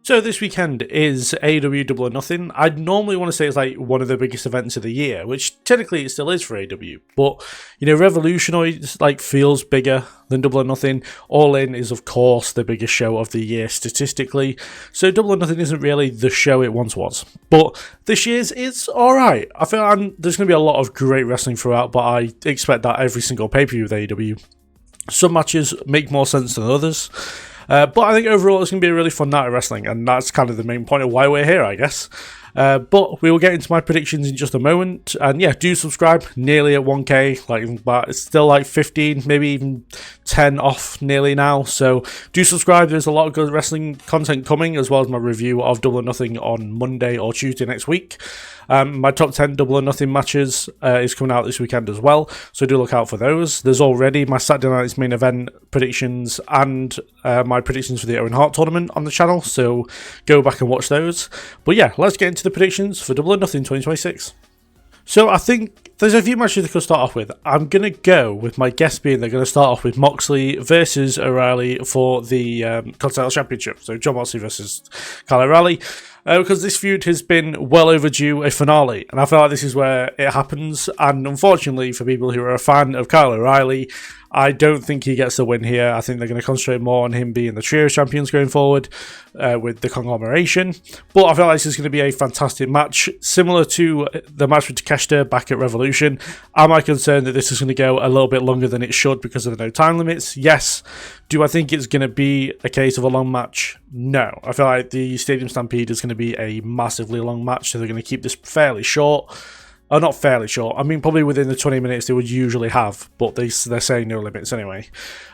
So this weekend is AEW Double or Nothing. I'd normally want to say it's like one of the biggest events of the year, which technically it still is for AEW. But, Revolution always feels bigger than Double or Nothing. All In is, of course, the biggest show of the year statistically. So Double or Nothing isn't really the show it once was. But this year's is alright. I feel there's going to be a lot of great wrestling throughout, but I expect that every single pay-per-view with AEW. Some matches make more sense than others. But I think overall it's going to be a really fun night of wrestling, and that's kind of the main point of why we're here, I guess. But we will get into my predictions in just a moment. And yeah, do subscribe. Nearly at 1k, but it's still like 15, maybe even 10 off nearly now. So do subscribe. There's a lot of good wrestling content coming, as well as my review of Double or Nothing on Monday or Tuesday next week. My top 10 Double or Nothing matches is coming out this weekend as well, so do look out for those. There's already my Saturday night's main event predictions and my predictions for the Owen Hart tournament on the channel, so go back and watch those. But yeah, let's get into the predictions for Double or Nothing 2026. So I think there's a few matches they could start off with. I'm going to go with my guess being they're going to start off with Moxley versus O'Reilly for the Continental Championship. So John Moxley versus Kyle O'Reilly. Because this feud has been well overdue a finale, and I feel like this is where it happens. And unfortunately, for people who are a fan of Kyle O'Reilly, I don't think he gets the win here. I think they're going to concentrate more on him being the trio champions going forward with the conglomeration. But I feel like this is going to be a fantastic match, similar to the match with Takeshita back at Revolution. Am I concerned that this is going to go a little bit longer than it should because of the no time limits? Yes. Do I think it's going to be a case of a long match? No. I feel like the Stadium Stampede is going to be a massively long match, so they're going to keep this fairly short. Oh, not fairly short. I mean, probably within the 20 minutes they would usually have, but they're saying no limits anyway.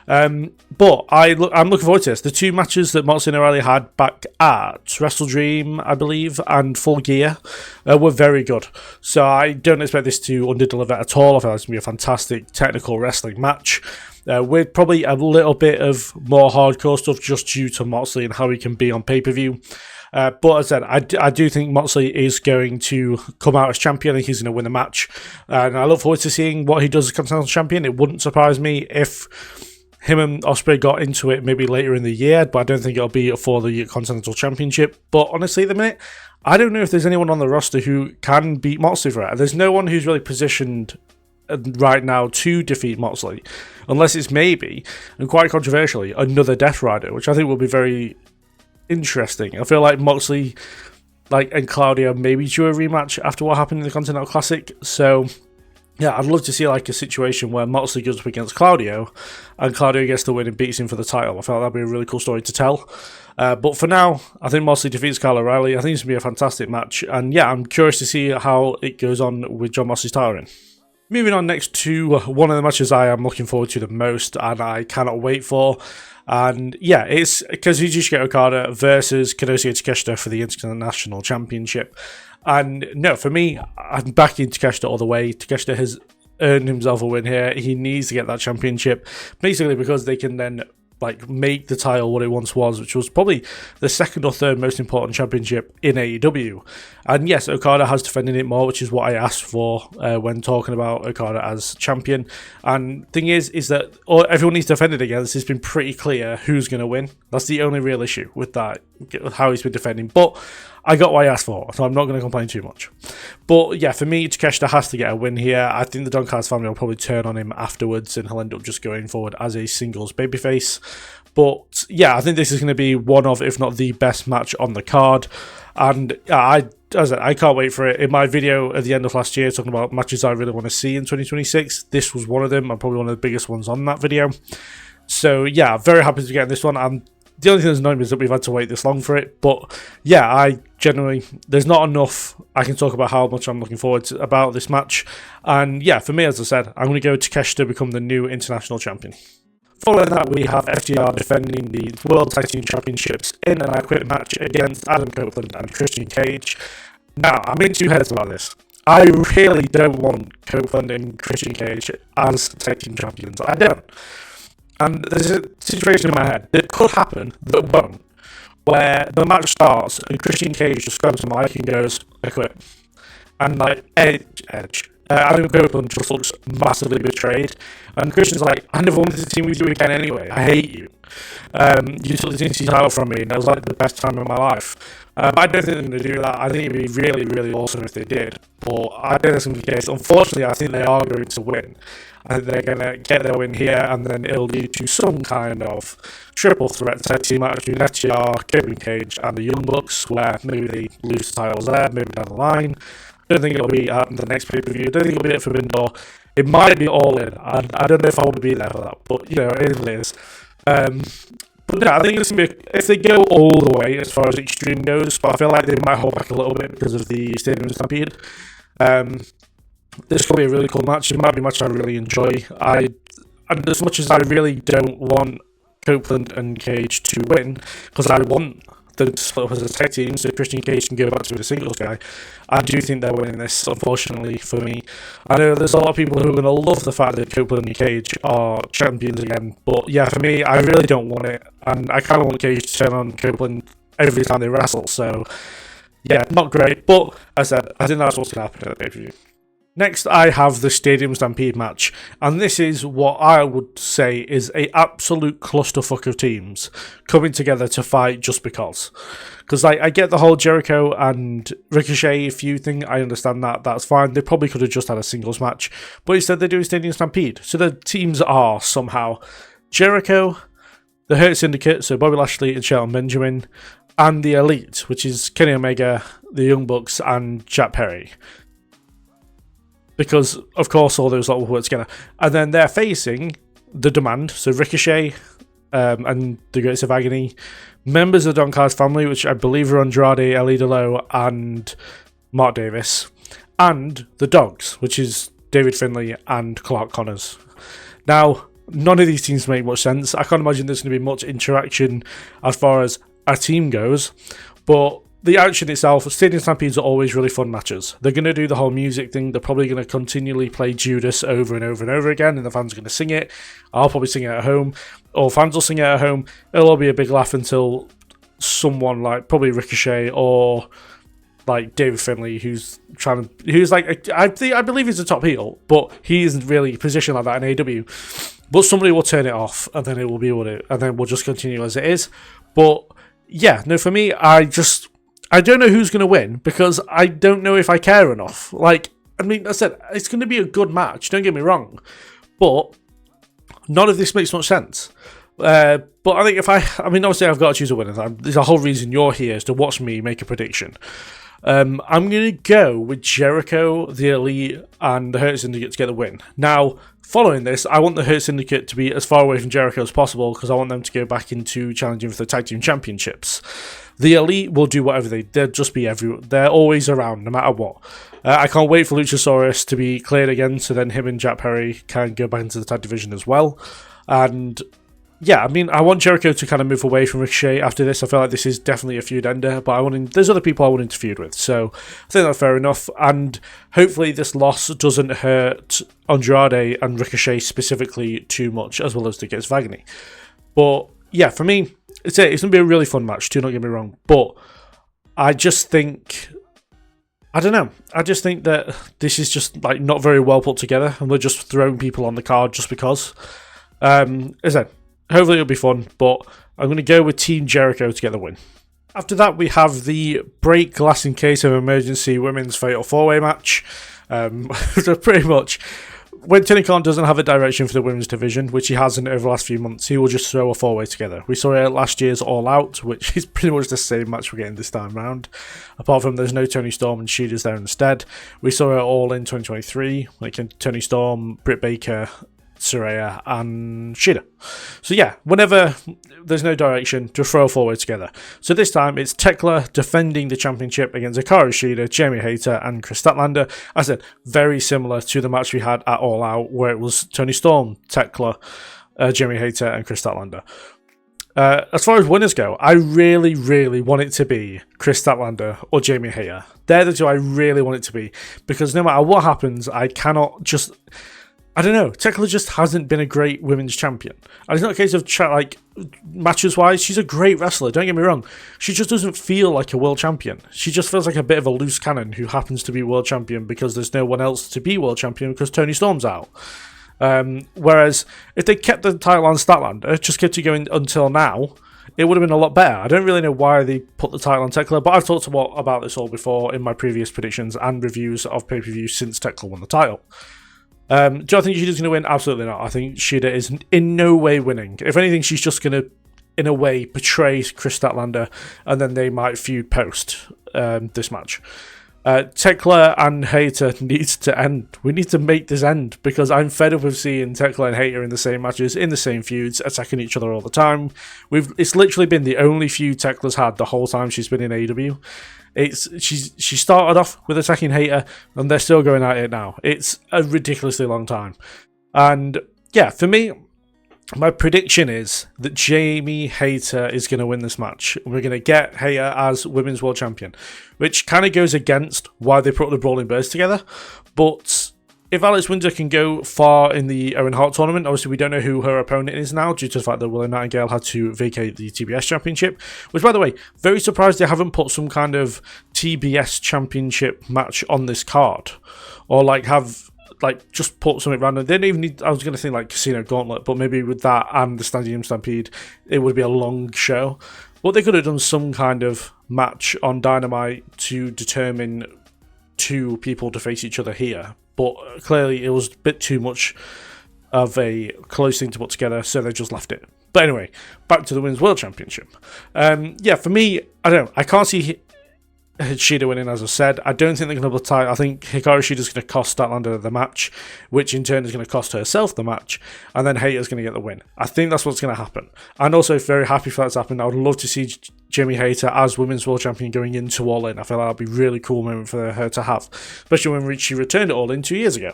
But I'm looking forward to this. The two matches that Moxley and O'Reilly had back at Wrestle Dream, I believe, and Full Gear were very good. So I don't expect this to underdeliver at all. I feel like it's going to be a fantastic technical wrestling match. With probably a little bit of more hardcore stuff just due to Moxley and how he can be on pay-per-view. But as I said, I do think Moxley is going to come out as champion. I think he's going to win the match. And I look forward to seeing what he does as Continental Champion. It wouldn't surprise me if him and Ospreay got into it maybe later in the year, but I don't think it'll be for the Continental Championship. But honestly, at the minute, I don't know if there's anyone on the roster who can beat Moxley for it. There's no one who's really positioned right now to defeat Moxley, unless it's maybe, and quite controversially, another Death Rider, which I think will be very interesting. I feel like Moxley and Claudio maybe do a rematch after what happened in the Continental Classic. So yeah, I'd love to see a situation where Moxley goes up against Claudio and Claudio gets the win and beats him for the title. I feel like that'd be a really cool story to tell. But for now, I think Moxley defeats Kyle O'Reilly. I think it's going to be a fantastic match, and yeah, I'm curious to see how it goes on with John Moxley's title reign. Moving on next to one of the matches I am looking forward to the most and I cannot wait for. And yeah, it's Kazuchika Okada versus Kazuchika Takeshita for the International Championship. And no, for me, I'm backing Takeshita all the way. Takeshita has earned himself a win here. He needs to get that championship, basically because they can then make the title what it once was, which was probably the second or third most important championship in AEW. And yes, Okada has defended it more, which is what I asked for when talking about Okada as champion. And thing is that everyone needs to defend it against. It's been pretty clear who's going to win. That's the only real issue with that, how he's been defending. But I got what I asked for, so I'm not going to complain too much. But yeah, for me, Takeshita has to get a win here. I think the Don Callis family will probably turn on him afterwards, and he'll end up just going forward as a singles babyface. But yeah, I think this is going to be one of, if not the best match on the card. And I can't wait for it. In my video at the end of last year, talking about matches I really want to see in 2026, this was one of them, and probably one of the biggest ones on that video. So yeah, very happy to get this one. The only thing that's annoying me is that we've had to wait this long for it. But yeah, there's not enough I can talk about how much I'm looking forward to about this match. And yeah, for me, as I said, I'm going to go Takeshita to become the new international champion. Following that, we have FTR defending the World Tag Team Championships in an I Quit match against Adam Copeland and Christian Cage. Now, I'm in two heads about this. I really don't want Copeland and Christian Cage as Tag Team Champions. I don't. And there's a situation in my head that could happen, that won't, where the match starts and Christian Cage just grabs the mic and goes, I quit. And Adam Copeland just looks massively betrayed. And Christian's like, I never wanted to team with you again anyway. I hate you. You took the TNT title from me, and that was like the best time of my life. I don't think they're going to do that. I think it'd be really, really awesome if they did. But I don't think that's going to be the case. Unfortunately, I think they are going to win. I think they're going to get their win here, and then it'll lead to some kind of triple threat tag team match between FTR, Kevin Cage, and the Young Bucks, where maybe they lose the titles there, maybe down the line. I don't think it'll be at the next pay-per-view. I don't think it'll be at Forbidden Door. It might be All In. I don't know if I want to be there for that, but, you know, it is what it is. But no, I think it's going to be, if they go all the way as far as Extreme goes, but I feel like they might hold back a little bit because of the Stadium Stampede. This could be a really cool match. It might be a match I really enjoy. And as much as I really don't want Copeland and Cage to win, because I want them to split up as a tag team so Christian Cage can go back to be a singles guy, I do think they're winning this, unfortunately, for me. I know there's a lot of people who are going to love the fact that Copeland and Cage are champions again, but yeah, for me, I really don't want it, and I kind of want Cage to turn on Copeland every time they wrestle, so yeah, not great, but as I said, I think that's what's going to happen at the pay-per-view. Next, I have the Stadium Stampede match, and this is what I would say is a absolute clusterfuck of teams coming together to fight just because. Because I get the whole Jericho and Ricochet feud thing, I understand that, that's fine. They probably could have just had a singles match, but instead they're doing Stadium Stampede. So the teams are somehow Jericho, the Hurt Syndicate, so Bobby Lashley and Shelton Benjamin, and the Elite, which is Kenny Omega, the Young Bucks, and Jack Perry. Because, of course, all those lot will work together. And then they're facing the Demand, so Ricochet and the Greats of Agony, members of the Don Callis family, which I believe are Andrade, El Idolo, and Mark Davis, and the Dogs, which is David Finlay and Clark Connors. Now, none of these teams make much sense. I can't imagine there's going to be much interaction as far as a team goes, but the action itself, Stadium Stampedes are always really fun matches. They're going to do the whole music thing. They're probably going to continually play Judas over and over and over again, and the fans are going to sing it. I'll probably sing it at home, or fans will sing it at home. It'll all be a big laugh until someone like probably Ricochet or like David Finlay, who's like, I believe he's a top heel, but he isn't really positioned like that in AEW. But somebody will turn it off, and then it will be what it, and then we'll just continue as it is. But yeah, no, for me, I don't know who's going to win because I don't know if I care enough. Like, I mean, I said, it's going to be a good match, don't get me wrong, but none of this makes much sense. But I think obviously I've got to choose a winner. There's a whole reason you're here is to watch me make a prediction. I'm going to go with Jericho, the Elite, and the Hurt Syndicate to get the win. Now, following this, I want the Hurt Syndicate to be as far away from Jericho as possible because I want them to go back into challenging for the Tag Team Championships. The Elite will do whatever they'll just be everywhere. They're always around, no matter what. I can't wait for Luchasaurus to be cleared again, so then him and Jack Perry can go back into the tag division as well. And yeah, I mean, I want Jericho to kind of move away from Ricochet after this. I feel like this is definitely a feud ender, but there's other people I want him to feud with, so I think that's fair enough. And hopefully this loss doesn't hurt Andrade and Ricochet specifically too much, as well as the Gates of Agony. But yeah, for me, it's going to be a really fun match, do not get me wrong, but I just think, I don't know, I just think that this is just like not very well put together, and we're just throwing people on the card just because. As I said, hopefully it'll be fun, but I'm going to go with Team Jericho to get the win. After that, we have the break glass in case of emergency women's fatal 4-way match. So pretty much, when Tony Khan doesn't have a direction for the women's division, which he hasn't over the last few months, he will just throw a 4-way together. We saw it at last year's All Out, which is pretty much the same match we're getting this time round. Apart from there's no Tony Storm and Sheeta's there instead. We saw it all in 2023, like Tony Storm, Britt Baker, Saraya and Shida. So yeah, whenever there's no direction, just throw a 4-way together. So this time it's Tekla defending the championship against Hikaru Shida, Jamie Hayter and Chris Statlander. I said, very similar to the match we had at All Out where it was Tony Storm, Tekla, Jamie Hayter and Chris Statlander. As far as winners go, I really, really want it to be Chris Statlander or Jamie Hayter. They're the two I really want it to be, because no matter what happens, I I don't know. Tekla just hasn't been a great women's champion. And it's not a case of matches-wise. She's a great wrestler, don't get me wrong. She just doesn't feel like a world champion. She just feels like a bit of a loose cannon who happens to be world champion because there's no one else to be world champion because Toni Storm's out. Whereas if they kept the title on Statlander, just kept it going until now, it would have been a lot better. I don't really know why they put the title on Tekla, but I've talked a lot about this all before in my previous predictions and reviews of pay-per-views since Tekla won the title. Do I think Shida's going to win? Absolutely not. I think Shida is in no way winning. If anything, she's just going to, in a way, betray Chris Statlander, and then they might feud post this match. Tekla and Hayter needs to end. We need to make this end because I'm fed up with seeing Tekla and Hayter in the same matches, in the same feuds, attacking each other all the time. It's literally been the only feud Tekla's had the whole time she's been in AEW. She started off with attacking Hayter, and they're still going at it now. It's a ridiculously long time. And yeah, for me, my prediction is that Jamie Hayter is going to win this match. We're going to get Hayter as Women's World Champion, which kind of goes against why they put the Brawling Birds together. But if Alex Windsor can go far in the Owen Hart tournament, obviously we don't know who her opponent is now due to the fact that Willow Nightingale had to vacate the TBS Championship, which, by the way, very surprised they haven't put some kind of TBS Championship match on this card. Or, just put something random. They don't even need, I was going to think, Casino Gauntlet, but maybe with that and the Stadium Stampede, it would be a long show. But they could have done some kind of match on Dynamite to determine two people to face each other here. But clearly it was a bit too much of a close thing to put together, so they just left it. But anyway, back to the Women's World Championship. For me, I can't see Shida winning, as I said. I don't think they're going to put the title. I think Hikaru Shida's going to cost Statlander the match, which in turn is going to cost herself the match, and then Hayter's going to get the win. I think that's what's going to happen. And also, very happy for that to happen. I would love to see Jamie Hayter as Women's World Champion going into All In. I feel like that would be a really cool moment for her to have, especially when she returned at All In 2 years ago.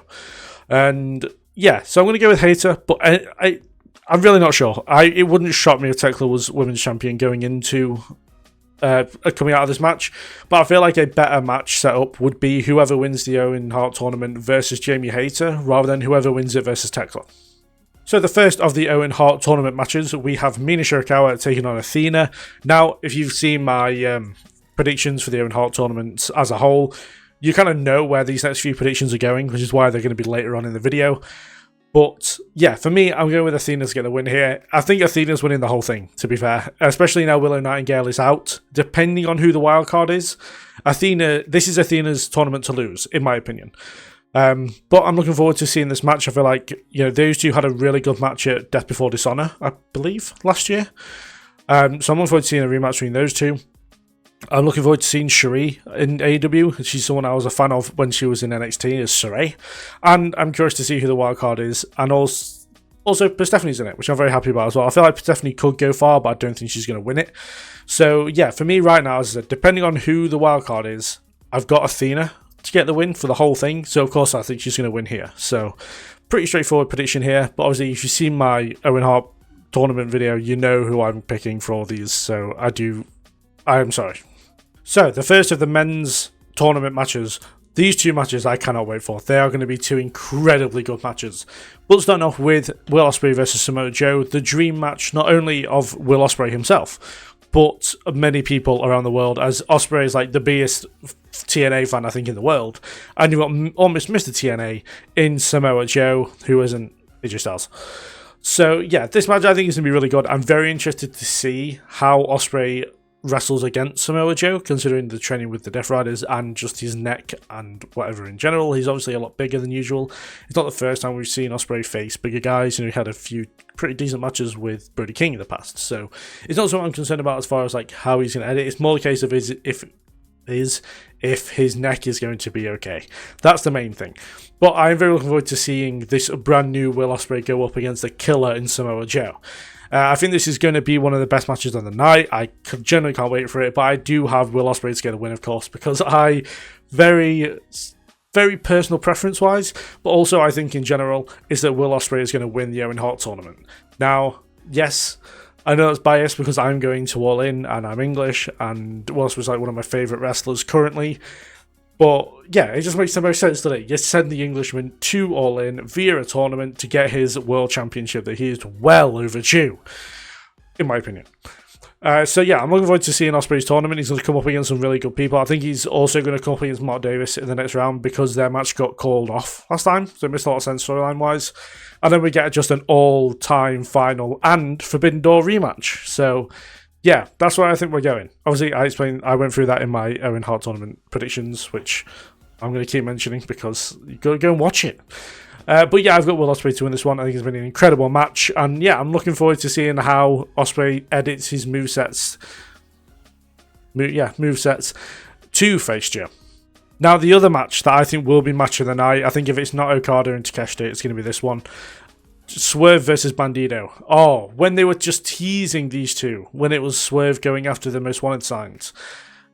And yeah, so I'm going to go with Hayter, but I'm really not sure. It wouldn't shock me if Tekla was Women's Champion going into coming out of this match, but I feel like a better match setup would be whoever wins the Owen Hart tournament versus Jamie Hayter rather than whoever wins it versus Tekla. So the first of the Owen Hart tournament matches, we have Mina Shirakawa taking on Athena. Now, if you've seen my predictions for the Owen Hart tournament as a whole, you kind of know where these next few predictions are going, which is why they're going to be later on in the video. But yeah, for me, I'm going with Athena to get the win here. I think Athena's winning the whole thing, to be fair, especially now Willow Nightingale is out. Depending on who the wild card is, this is Athena's tournament to lose, in my opinion. But I'm looking forward to seeing this match. I feel like those two had a really good match at Death Before Dishonor, I believe, last year. So I'm looking forward to seeing a rematch between those two. I'm looking forward to seeing Cherie in AEW. She's someone I was a fan of when she was in NXT as Saray. And I'm curious to see who the wildcard is. And also Persephone's in it, which I'm very happy about as well. I feel like Persephone could go far, but I don't think she's going to win it. So yeah, for me right now, as I said, depending on who the wildcard is, I've got Athena to get the win for the whole thing. So of course I think she's going to win here. So pretty straightforward prediction here. But obviously if you've seen my Owen Hart tournament video, you know who I'm picking for all these. So I'm sorry. So, the first of the men's tournament matches. These two matches I cannot wait for. They are going to be two incredibly good matches. But starting off with Will Ospreay versus Samoa Joe, the dream match not only of Will Ospreay himself, but many people around the world, as Ospreay is like the biggest TNA fan I think in the world. And you've got almost Mr. TNA in Samoa Joe, who isn't AJ Styles. So yeah, this match I think is going to be really good. I'm very interested to see how Ospreay wrestles against Samoa Joe, considering the training with the Death Riders and just his neck and whatever in general. He's obviously a lot bigger than usual. It's not the first time we've seen Ospreay face bigger guys. He had a few pretty decent matches with Brody King in the past, so it's not something I'm concerned about as far as like how he's going to edit. It's more the case of if his neck is going to be okay. That's the main thing. But I'm very looking forward to seeing this brand new Will Ospreay go up against the killer in Samoa Joe. I think this is going to be one of the best matches on the night. I generally can't wait for it, but I do have Will Ospreay to get a win, of course, because very, very personal preference-wise, but also I think in general, is that Will Ospreay is going to win the Owen Hart tournament. Now, yes, I know it's biased because I'm going to All In and I'm English, and Will Ospreay is like one of my favourite wrestlers currently. But yeah, it just makes the most sense, doesn't it? You send the Englishman to All In via a tournament to get his world championship that he is well overdue, in my opinion. So yeah, I'm looking forward to seeing Ospreay's tournament. He's going to come up against some really good people. I think he's also going to come up against Mark Davis in the next round because their match got called off last time, so it makes a lot of sense storyline-wise. And then we get just an all-time final and Forbidden Door rematch. So yeah, that's where I think we're going. Obviously, I went through that in my Owen Hart tournament predictions, which I'm going to keep mentioning because you got to go and watch it. But yeah, I've got Will Ospreay to win this one. I think it's been an incredible match. And yeah, I'm looking forward to seeing how Ospreay edits his movesets to face Joe. Now, the other match that I think will be match of the night, I think if it's not Okada and Takeshita, it's going to be this one. Swerve versus Bandido. Oh, when they were just teasing these two, when it was Swerve going after the most wanted signs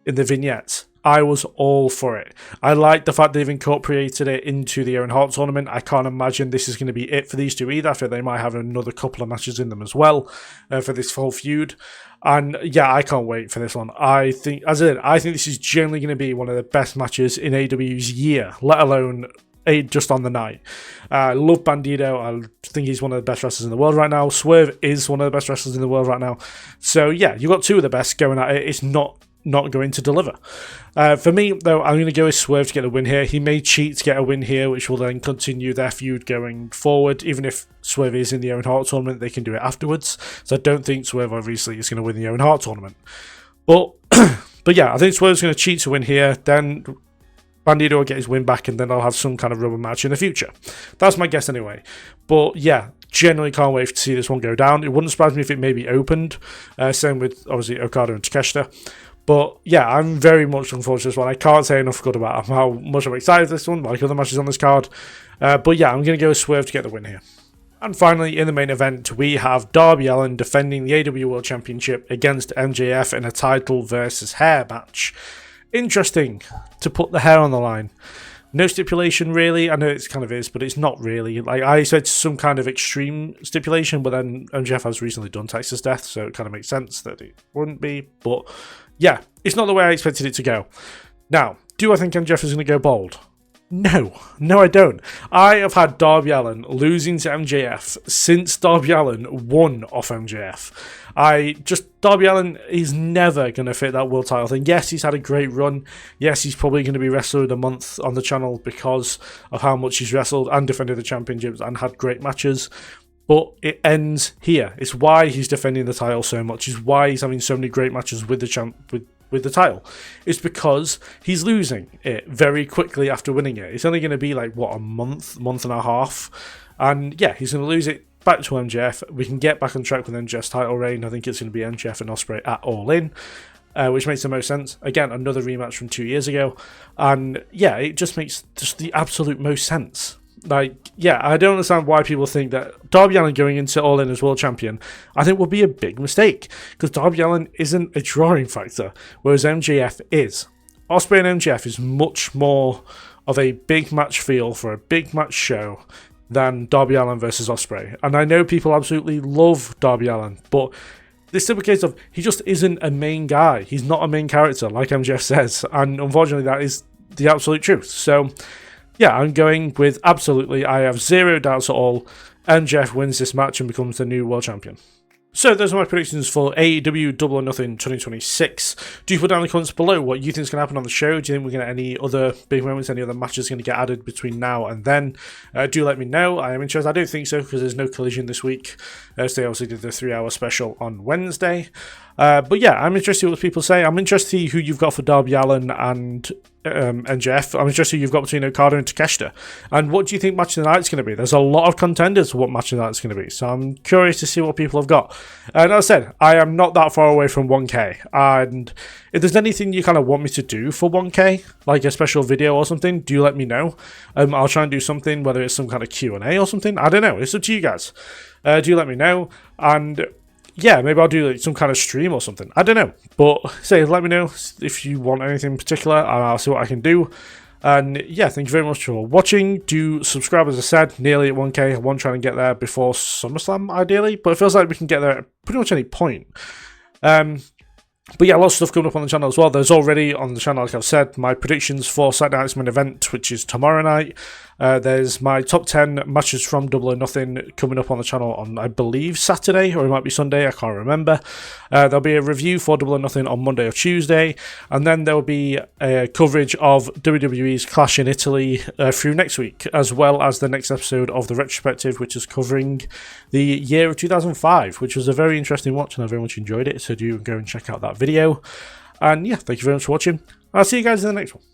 in the vignettes, I was all for it. I like the fact they've incorporated it into the Owen Hart tournament. I can't imagine this is going to be it for these two either. I feel they might have another couple of matches in them as well for this full feud. And yeah, I can't wait for this one. I think this is generally going to be one of the best matches in AEW's year, let alone just on the night. I love Bandido. I think he's one of the best wrestlers in the world right now. Swerve is one of the best wrestlers in the world right now. So yeah, you've got two of the best going at it. It's not going to deliver. For me, though, I'm going to go with Swerve to get a win here. He may cheat to get a win here, which will then continue their feud going forward. Even if Swerve is in the Owen Hart tournament, they can do it afterwards. So I don't think Swerve, obviously, is going to win the Owen Hart tournament. But yeah, I think Swerve's going to cheat to win here. Then Bandido will get his win back, and then I'll have some kind of rubber match in the future. That's my guess anyway. But yeah, genuinely can't wait to see this one go down. It wouldn't surprise me if it maybe opened. Same with, obviously, Okada and Takeshita. But yeah, I'm very much looking forward to this one. I can't say enough good about how much I'm excited for this one, like other matches on this card. But yeah, I'm going to go with Swerve to get the win here. And finally, in the main event, we have Darby Allin defending the AEW World Championship against MJF in a title versus hair match. Interesting to put the hair on the line. No stipulation, really. I know it kind of is, but it's not really. Like, I said some kind of extreme stipulation, but then MJF has recently done Texas Death, so it kind of makes sense that it wouldn't be. But yeah, it's not the way I expected it to go. Now, do I think MJF is going to go bold? No, I don't. I have had Darby Allin losing to MJF since Darby Allin won off MJF. Darby Allin is never going to fit that world title thing. Yes, he's had a great run. Yes, he's probably going to be Wrestler of the Month on the channel because of how much he's wrestled and defended the championships and had great matches. But it ends here. It's why he's defending the title so much. It's why he's having so many great matches with the title. It's because he's losing it very quickly after winning it. It's only going to be like, a month and a half. And yeah, he's going to lose it back to MJF. We can get back on track with MJF's title reign. I think it's going to be MJF and Ospreay at All In, which makes the most sense. Again, another rematch from 2 years ago. And yeah, it just makes the absolute most sense. Like, yeah, I don't understand why people think that Darby Allin going into All In as world champion, I think, would be a big mistake, because Darby Allin isn't a drawing factor, whereas MJF is. Ospreay and MJF is much more of a big match feel for a big match show than Darby Allin versus Ospreay. And I know people absolutely love Darby Allin, but this is a case of he just isn't a main guy. He's not a main character, like MJF says, and unfortunately that is the absolute truth. So yeah, I'm going with absolutely, I have zero doubts at all, MJF wins this match and becomes the new world champion. So those are my predictions for AEW Double or Nothing 2026. Do put down in the comments below what you think is going to happen on the show. Do you think we're going to get any other big moments, any other matches going to get added between now and then? Do let me know. I am interested. I don't think so, because there's no collision this week. So they obviously did the 3-hour special on Wednesday. But yeah, I'm interested in what people say. I'm interested to see who you've got for Darby Allin and MJF. I'm interested who you've got between Okada and Takeshita. And what do you think match of the night's going to be? There's a lot of contenders for what match of the night's going to be. So I'm curious to see what people have got. And as I said, I am not that far away from 1K. And if there's anything you kind of want me to do for 1K, like a special video or something, do let me know. I'll try and do something, whether it's some kind of Q&A or something. I don't know. It's up to you guys. Do let me know. And yeah, maybe I'll do like some kind of stream or something. I don't know. But let me know if you want anything in particular, and I'll see what I can do. And yeah, thank you very much for watching. Do subscribe, as I said, nearly at 1K. I want to try and get there before SummerSlam, ideally. But it feels like we can get there at pretty much any point. But yeah, lots of stuff coming up on the channel as well. There's already on the channel, like I've said, my predictions for Saturday Night's main event, which is tomorrow night. There's my top 10 matches from Double or Nothing coming up on the channel on, I believe, Saturday, or it might be Sunday, I can't remember. There'll be a review for Double or Nothing on Monday or Tuesday, and then there'll be a coverage of WWE's Clash in Italy through next week, as well as the next episode of the Retrospective, which is covering the year of 2005, which was a very interesting watch, and I very much enjoyed it, so do go and check out that video. And yeah, thank you very much for watching. I'll see you guys in the next one.